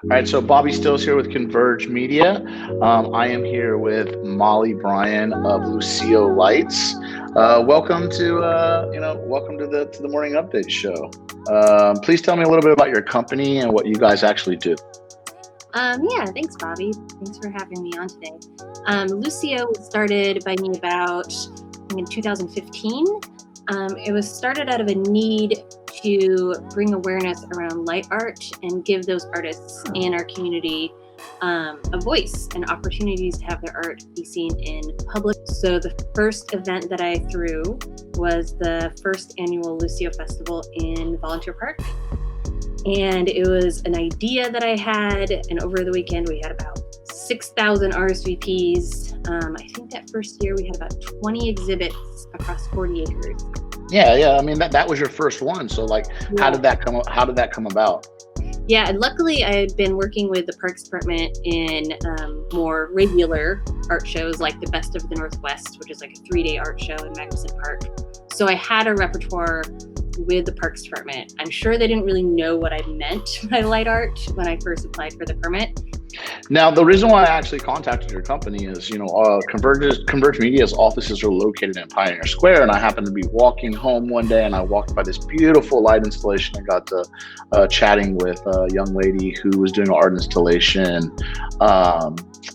All right, so Bobbie Stills here with Converge Media. I am here with Mollie Bryan of LUSIO Lights. Welcome to welcome to the morning update show. Please tell me a little bit about your company and what you guys actually do. Yeah, thanks, Bobbie. Thanks for having me on today. LUSIO was started by me about in 2015. It was started out of a need to bring awareness around light art and give those artists in our community a voice and opportunities to have their art be seen in public. So the first event that I threw was the first annual LUSIO Festival in Volunteer Park. And it was an idea that I had, and over the weekend we had about 6,000 RSVPs. I think that first year we had about 20 exhibits across 40 acres. Yeah. I mean that was your first one. So how did that come about? Yeah, and luckily I had been working with the Parks Department in more regular art shows like the Best of the Northwest, which is like a 3-day art show in Magnuson Park. So I had a repertoire with the Parks Department. I'm sure they didn't really know what I meant by light art when I first applied for the permit. Now, the reason why I actually contacted your company is, Converge Media's offices are located in Pioneer Square, and I happened to be walking home one day, and I walked by this beautiful light installation. I got to chatting with a young lady who was doing an art installation.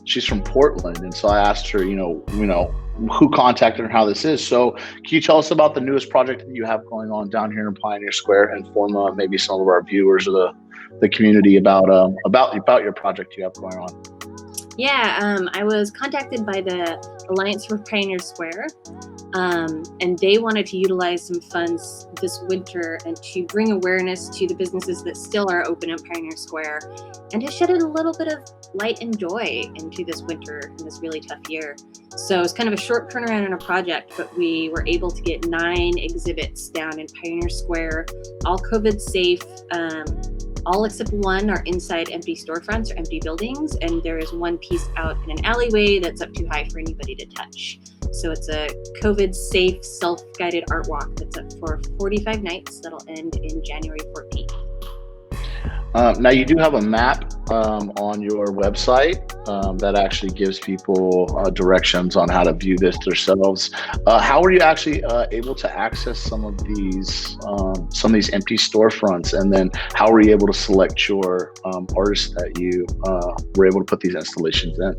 She's from Portland, and so I asked her, who contacted her and how this is. So can you tell us about the newest project that you have going on down here in Pioneer Square and inform maybe some of our viewers or the community about your project you have going on? Yeah, I was contacted by the Alliance for Pioneer Square, and they wanted to utilize some funds this winter and to bring awareness to the businesses that still are open in Pioneer Square and to shed a little bit of light and joy into this winter in this really tough year. So it's kind of a short turnaround on a project, but we were able to get 9 exhibits down in Pioneer Square, all COVID safe. All except one are inside empty storefronts or empty buildings, and there is one piece out in an alleyway that's up too high for anybody to touch. So it's a COVID-safe, self-guided art walk that's up for 45 nights that'll end in January 14th. Now, you do have a map on your website that actually gives people directions on how to view this themselves. How were you actually able to access some of these empty storefronts, and then how were you able to select your artists that you were able to put these installations in?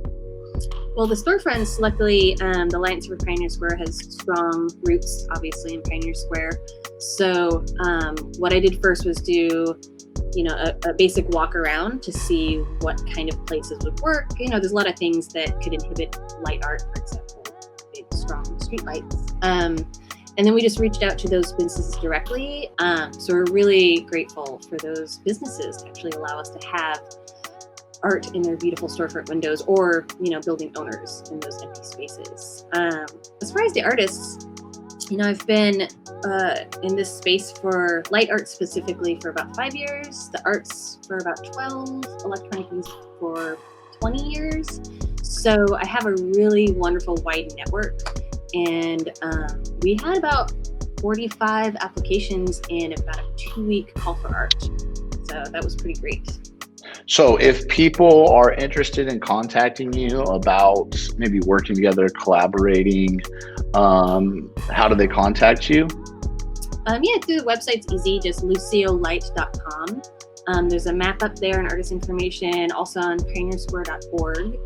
Well, the storefronts, luckily, the Alliance for Pioneer Square has strong roots, obviously, in Pioneer Square. So what I did first was do a basic walk around to see what kind of places would work. There's a lot of things that could inhibit light art, for example, big, strong street lights. And then we just reached out to those businesses directly. So we're really grateful for those businesses to actually allow us to have art in their beautiful storefront windows, or, building owners in those empty spaces. As far as the artists, I've been in this space for light art specifically for about 5 years, the arts for about 12, electronic music for 20 years. So I have a really wonderful wide network, and we had about 45 applications in about a 2-week call for art. So that was pretty great. So if people are interested in contacting you about maybe working together, collaborating, how do they contact you? Yeah, through the website's easy, just luciolight.com. There's a map up there and artist information, also on pioneersquare.org.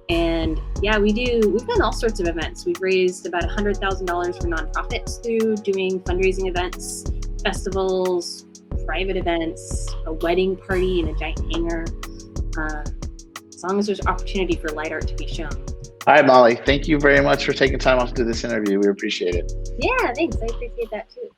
And yeah, we've done all sorts of events. We've raised about $100,000 for nonprofits through doing fundraising events, festivals, private events, a wedding party in a giant hangar, as long as there's opportunity for light art to be shown. All right, Mollie, thank you very much for taking time off to do this interview. We appreciate it. Yeah, thanks. I appreciate that too.